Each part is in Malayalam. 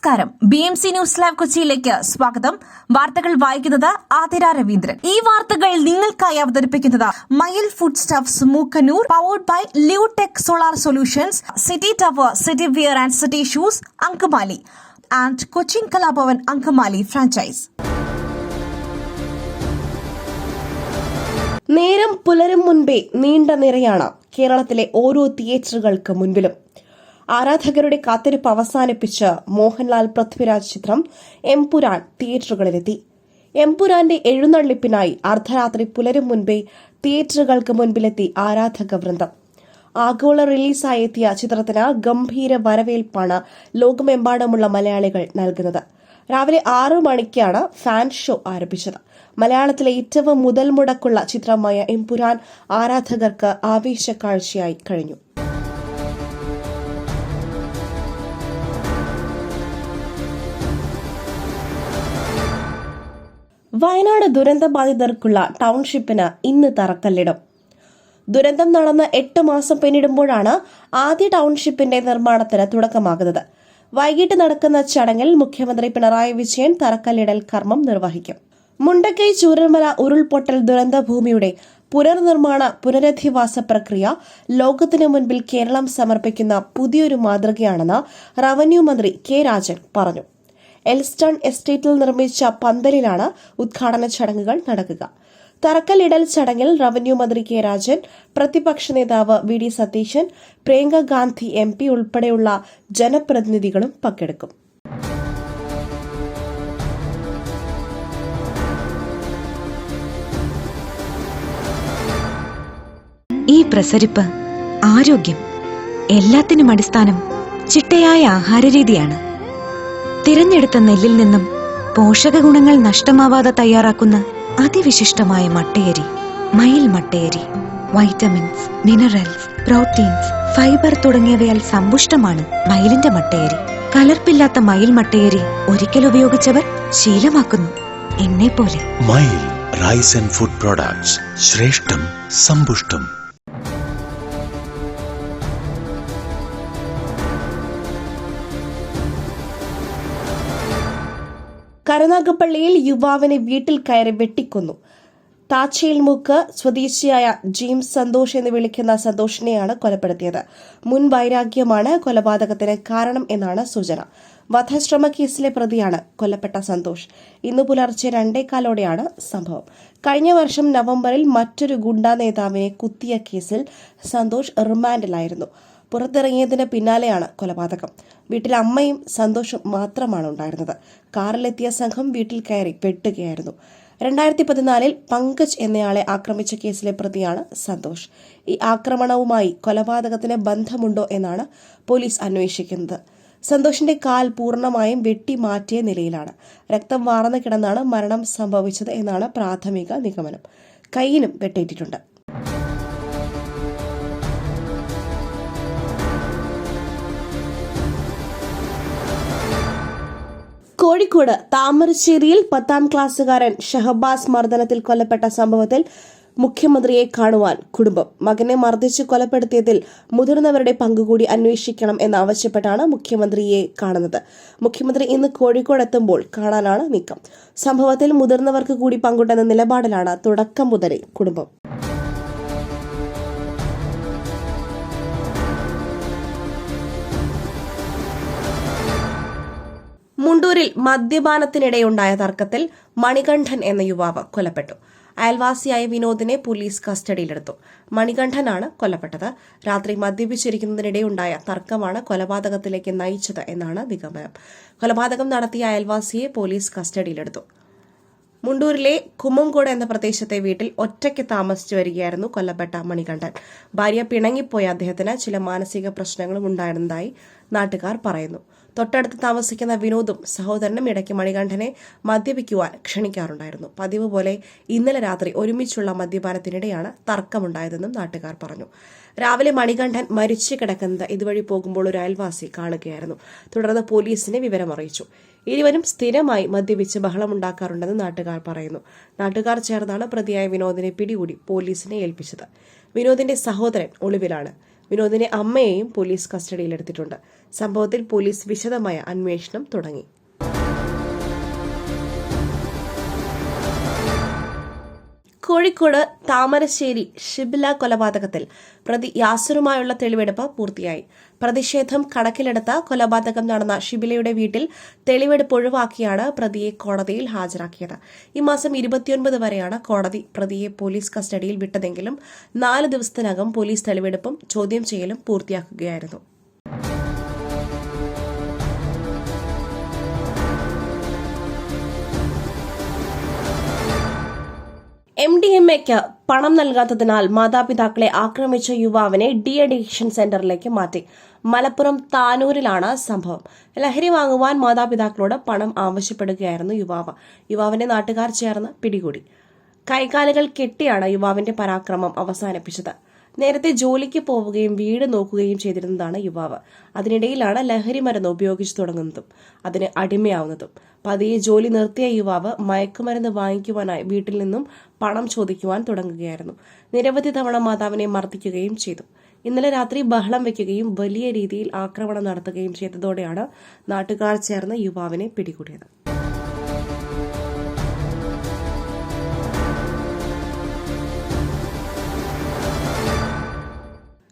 നമസ്കാരം. BMC ന്യൂസ് ലൈവ് കൊച്ചിയിലേക്ക് സ്വാഗതം. വാർത്തകൾ വായിക്കുന്നത് ആതിര രവീന്ദ്രൻ. ഈ വാർത്തകൾ നിങ്ങൾക്കായി അവതരിപ്പിക്കുന്നത് Mayil food stuffs Mookkannoor, powered by Leotech solar solutions, city tower, city wear and city shoes, Angamaly and Cochin Kalabhavan Angamaly franchise. നേരം പുലരും മുൻപേ നീണ്ട നിരയാണ് കേരളത്തിലെ ഓരോ തിയേറ്ററുകൾക്ക് മുൻപിലും. ആരാധകരുടെ കാത്തിരിപ്പ് അവസാനിപ്പിച്ച് മോഹൻലാൽ പൃഥ്വിരാജ് ചിത്രം എംപുരാൻ തിയേറ്ററുകളിലെത്തി. എംപുരാന്റെ എഴുന്നള്ളിപ്പിനായി അർദ്ധരാത്രി പുലരും മുൻപേ തിയേറ്ററുകൾക്ക് മുൻപിലെത്തി ആരാധക വൃന്ദം. ആഗോള റിലീസായി എത്തിയ ചിത്രത്തിന് ഗംഭീര വരവേൽപ്പാണ് ലോകമെമ്പാടുമുള്ള മലയാളികൾ നൽകുന്നത്. രാവിലെ 6 മണിക്കാണ് ഫാൻ ഷോ ആരംഭിച്ചത്. മലയാളത്തിലെ ഏറ്റവും മുതൽ മുടക്കുള്ള ചിത്രമായ എംപുരാൻ ആരാധകർക്ക് ആവേശക്കാഴ്ചയായി കഴിഞ്ഞു. വയനാട് ദുരന്തബാധിതർക്കുള്ള ടൌൺഷിപ്പിന് ഇന്ന് തറക്കല്ലിടും. ദുരന്തം നടന്ന് 8 മാസം പിന്നിടുമ്പോഴാണ് ആദ്യ ടൌൺഷിപ്പിന്റെ നിർമ്മാണത്തിന് തുടക്കമാകുന്നത്. വൈകിട്ട് നടക്കുന്ന ചടങ്ങിൽ മുഖ്യമന്ത്രി പിണറായി വിജയൻ തറക്കല്ലിടൽ കർമ്മം നിർവഹിക്കും. മുണ്ടക്കൈ ചൂരൽമല ഉരുൾപൊട്ടൽ ദുരന്തഭൂമിയുടെ പുനർനിർമ്മാണ പുനരധിവാസ പ്രക്രിയ ലോകത്തിനു മുൻപിൽ കേരളം സമർപ്പിക്കുന്ന പുതിയൊരു മാതൃകയാണെന്ന് റവന്യൂ മന്ത്രി കെ രാജൻ പറഞ്ഞു. എൽസ്റ്റൺ എസ്റ്റേറ്റിൽ നിർമ്മിച്ച പന്തലിലാണ് ഉദ്ഘാടന ചടങ്ങുകൾ നടക്കുക. തറക്കല്ലിടൽ ചടങ്ങിൽ റവന്യൂ മന്ത്രി കെ രാജൻ, പ്രതിപക്ഷ നേതാവ് VD സതീശൻ, പ്രിയങ്ക ഗാന്ധി MP ഉൾപ്പെടെയുള്ള ജനപ്രതിനിധികളും പങ്കെടുക്കും. ഈ പ്രസരിപ്പ്, ആരോഗ്യം, എല്ലാത്തിനും അടിസ്ഥാനം ചിട്ടയായ ആഹാരരീതിയാണ്. തിരഞ്ഞെടുത്ത നെല്ലിൽ നിന്നും പോഷക ഗുണങ്ങൾ നഷ്ടമാവാതെ തയ്യാറാക്കുന്ന അതിവിശിഷ്ടമായ മട്ടയരി, മയിൽ മട്ടയരി. വൈറ്റമിൻസ്, മിനറൽസ്, പ്രോട്ടീൻസ്, ഫൈബർ തുടങ്ങിയവയാൽ സമ്പുഷ്ടമാണ് മയിലിന്റെ മട്ടയരി. കലർപ്പില്ലാത്ത മയിൽ മട്ടയരി ഒരിക്കൽ ഉപയോഗിച്ചവർ ശീലമാക്കുന്നു. എന്നെപ്പോലെ. മയിൽ റൈസ് ആൻഡ് ഫുഡ് പ്രോഡക്ട്സ്, ശ്രേഷ്ഠം സമ്പുഷ്ടം. കരുനാഗപ്പള്ളിയിൽ യുവാവിനെ വീട്ടിൽ കയറി വെട്ടിക്കൊന്നു. താച്ചയിൽമുക്ക് സ്വദേശിയായ ജെയിംസ് സന്തോഷ് എന്ന് വിളിക്കുന്ന സന്തോഷിനെയാണ് കൊലപ്പെടുത്തിയത്. മുൻ വൈരാഗ്യമാണ് കൊലപാതകത്തിന് കാരണം എന്നാണ് സൂചന. വധശ്രമ കേസിലെ പ്രതിയാണ് കൊല്ലപ്പെട്ട സന്തോഷ്. ഇന്ന് പുലർച്ചെ 2:15 സംഭവം. കഴിഞ്ഞ വർഷം നവംബറിൽ മറ്റൊരു ഗുണ്ടാ നേതാവിനെ കുത്തിയ കേസിൽ സന്തോഷ് റിമാൻഡിലായിരുന്നു. പുറത്തിറങ്ങിയതിന് പിന്നാലെയാണ് കൊലപാതകം. വീട്ടിൽ അമ്മയും സന്തോഷും മാത്രമാണ് ഉണ്ടായിരുന്നത്. കാറിലെത്തിയ സംഘം വീട്ടിൽ കയറി വെട്ടുകയായിരുന്നു. 2014 പങ്കജ് എന്നയാളെ ആക്രമിച്ച കേസിലെ പ്രതിയാണ് സന്തോഷ്. ഈ ആക്രമണവുമായി കൊലപാതകത്തിന് ബന്ധമുണ്ടോ എന്നാണ് പോലീസ് അന്വേഷിക്കുന്നത്. സന്തോഷിന്റെ കാൽ പൂർണ്ണമായും വെട്ടിമാറ്റിയ നിലയിലാണ്. രക്തം വാർന്നു കിടന്നാണ് മരണം സംഭവിച്ചത് എന്നാണ് പ്രാഥമിക നിഗമനം. കൈയിനും വെട്ടേറ്റിട്ടുണ്ട്. കോഴിക്കോട് താമരശ്ശേരിയിൽ 10ാം ക്ലാസ്സുകാരൻ ഷഹബാസ് മർദ്ദനത്തിൽ കൊല്ലപ്പെട്ട സംഭവത്തിൽ മുഖ്യമന്ത്രിയെ കാണുവാൻ കുടുംബം. മകനെ മർദ്ദിച്ച് കൊലപ്പെടുത്തിയതിൽ മുതിർന്നവരുടെ പങ്കുകൂടി അന്വേഷിക്കണം എന്നാവശ്യപ്പെട്ടാണ് മുഖ്യമന്ത്രിയെ കാണുന്നത്. മുഖ്യമന്ത്രി ഇന്ന് കോഴിക്കോട് എത്തുമ്പോൾ കാണാനാണ് നീക്കം. സംഭവത്തിൽ മുതിർന്നവർക്ക് കൂടി പങ്കുണ്ടെന്ന നിലപാടിലാണ് തുടക്കം മുതലേ കുടുംബം. മുണ്ടൂരിൽ മദ്യപാനത്തിനിടെയുണ്ടായ തർക്കത്തിൽ മണികണ്ഠൻ എന്ന യുവാവ് കൊല്ലപ്പെട്ടു. അയൽവാസിയായ വിനോദിനെ പോലീസ് കസ്റ്റഡിയിലെടുത്തു. മണികണ്ഠനാണ് കൊല്ലപ്പെട്ടത്. രാത്രി മദ്യപിച്ചിരിക്കുന്നതിനിടെയുണ്ടായ തർക്കമാണ് കൊലപാതകത്തിലേക്ക് നയിച്ചത് എന്നാണ് നിഗമനം. കൊലപാതകം നടത്തിയ അയൽവാസിയെ പോലീസ് കസ്റ്റഡിയിലെടുത്തു. മുണ്ടൂരിലെ കുമ്മംകോട് എന്ന പ്രദേശത്തെ വീട്ടിൽ ഒറ്റയ്ക്ക് താമസിച്ചു വരികയായിരുന്നു കൊല്ലപ്പെട്ട മണികണ്ഠൻ. ഭാര്യ പിണങ്ങിപ്പോയ അദ്ദേഹത്തിന് ചില മാനസിക പ്രശ്നങ്ങളും ഉണ്ടായിരുന്നതായി നാട്ടുകാർ പറയുന്നു. തൊട്ടടുത്ത് താമസിക്കുന്ന വിനോദും സഹോദരനും ഇടയ്ക്ക് മണികണ്ഠനെ മദ്യപിക്കുവാൻ ക്ഷണിക്കാറുണ്ടായിരുന്നു. പതിവ് പോലെ ഇന്നലെ രാത്രി ഒരുമിച്ചുള്ള മദ്യപാനത്തിനിടെയാണ് തർക്കമുണ്ടായതെന്നും നാട്ടുകാർ പറഞ്ഞു. രാവിലെ മണികണ്ഠൻ മരിച്ചു കിടക്കുന്നത് ഇതുവഴി പോകുമ്പോൾ ഒരു അയൽവാസി കാണുകയായിരുന്നു. തുടർന്ന് പോലീസിനെ വിവരമറിയിച്ചു. ഇരുവരും സ്ഥിരമായി മദ്യപിച്ച് ബഹളമുണ്ടാക്കാറുണ്ടെന്ന് നാട്ടുകാർ പറയുന്നു. നാട്ടുകാർ ചേർന്നാണ് പ്രതിയായ വിനോദിനെ പിടികൂടി പോലീസിനെ ഏൽപ്പിച്ചത്. വിനോദിന്റെ സഹോദരൻ ഒളിവിലാണ്. വിനോദിന്റെ അമ്മയെയും പോലീസ് കസ്റ്റഡിയിലെടുത്തിട്ടുണ്ട്. സംഭവത്തിൽ പോലീസ് വിശദമായ അന്വേഷണം തുടങ്ങി. കോഴിക്കോട് താമരശ്ശേരി ഷിബില കൊലപാതകത്തിൽ പ്രതി യാസറുമായുള്ള തെളിവെടുപ്പ് പൂർത്തിയായി. പ്രതിഷേധം കണക്കിലെടുത്ത കൊലപാതകം നടന്ന ഷിബിലയുടെ വീട്ടിൽ തെളിവെടുപ്പ് ഒഴിവാക്കിയാണ് പ്രതിയെ കോടതിയിൽ ഹാജരാക്കിയത്. ഈ മാസം 29 വരെയാണ് കോടതി പ്രതിയെ പോലീസ് കസ്റ്റഡിയിൽ വിട്ടതെങ്കിലും 4 ദിവസത്തിനകം പോലീസ് തെളിവെടുപ്പും ചോദ്യം ചെയ്യലും പൂർത്തിയാക്കുകയായിരുന്നു. MDMAക്ക് പണം നൽകാത്തതിനാൽ മാതാപിതാക്കളെ ആക്രമിച്ച യുവാവിനെ ഡി അഡിക്ഷൻ സെന്ററിലേക്ക് മാറ്റി. മലപ്പുറം താനൂരിലാണ് സംഭവം. ലഹരി വാങ്ങുവാൻ മാതാപിതാക്കളോട് പണം ആവശ്യപ്പെടുകയായിരുന്നു യുവാവിനെ നാട്ടുകാർ ചേർന്ന് പിടികൂടി. കൈകാലുകൾ കെട്ടിയാണ് യുവാവിന്റെ പരാക്രമം അവസാനിപ്പിച്ചത്. നേരത്തെ ജോലിക്ക് പോവുകയും വീട് നോക്കുകയും ചെയ്തിരുന്നതാണ് യുവാവ്. അതിനിടയിലാണ് ലഹരി മരുന്ന് ഉപയോഗിച്ചു തുടങ്ങുന്നതും അതിന് അടിമയാവുന്നതും. പതിയെ ജോലി നിർത്തിയ യുവാവ് മയക്കുമരുന്ന് വാങ്ങിക്കുവാനായി വീട്ടിൽ നിന്നും പണം ചോദിക്കുവാൻ തുടങ്ങുകയായിരുന്നു. നിരവധി തവണ മാതാവിനെ മർദ്ദിക്കുകയും ചെയ്തു. ഇന്നലെ രാത്രി ബഹളം വയ്ക്കുകയും വലിയ രീതിയിൽ ആക്രമണം നടത്തുകയും ചെയ്തതോടെയാണ് നാട്ടുകാർ ചേർന്ന് യുവാവിനെ പിടികൂടിയത്.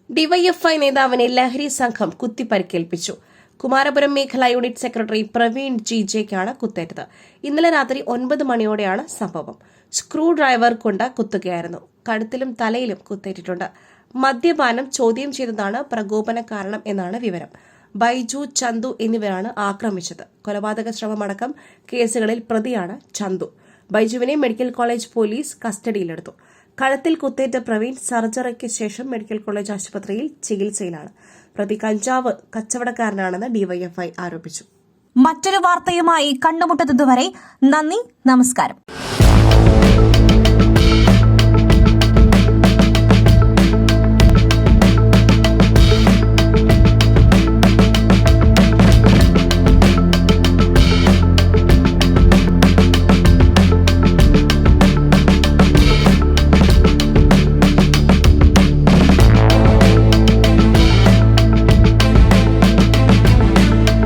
ഡിവൈഎഫ്ഐ നേതാവിനെ ലഹരി സംഘം കുത്തിപ്പരിക്കേൽപ്പിച്ചു. കുമാരപുരം മേഖലാ യൂണിറ്റ് സെക്രട്ടറി പ്രവീൺ ജിജെക്കാണ് കുത്തേറ്റത്. ഇന്നലെ രാത്രി 9 മണിയോടെയാണ് സംഭവം. സ്ക്രൂ ഡ്രൈവർ കൊണ്ട് കുത്തുകയായിരുന്നു. കഴുത്തിലും തലയിലും കുത്തേറ്റിട്ടുണ്ട്. മദ്യപാനം ചോദ്യം ചെയ്തതാണ് പ്രകോപന കാരണം എന്നാണ് വിവരം. ബൈജു, ചന്തു എന്നിവരാണ് ആക്രമിച്ചത്. കൊലപാതക ശ്രമമടക്കം കേസുകളിൽ പ്രതിയാണ് ചന്തു. ബൈജുവിനെ മെഡിക്കൽ കോളേജ് പോലീസ് കസ്റ്റഡിയിലെടുത്തു. കഴുത്തിൽ കുത്തേറ്റ പ്രവീൺ സർജറിക്ക് ശേഷം മെഡിക്കൽ കോളേജ് ആശുപത്രിയിൽ ചികിത്സയിലാണ്. പ്രതി കഞ്ചാവ് കച്ചവടക്കാരനാണെന്ന് ഡിവൈഎഫ്ഐ ആരോപിച്ചു. മറ്റൊരു വാർത്തയുമായി കണ്ടുമുട്ടുന്നതുവരെ നന്ദി, നമസ്കാരം.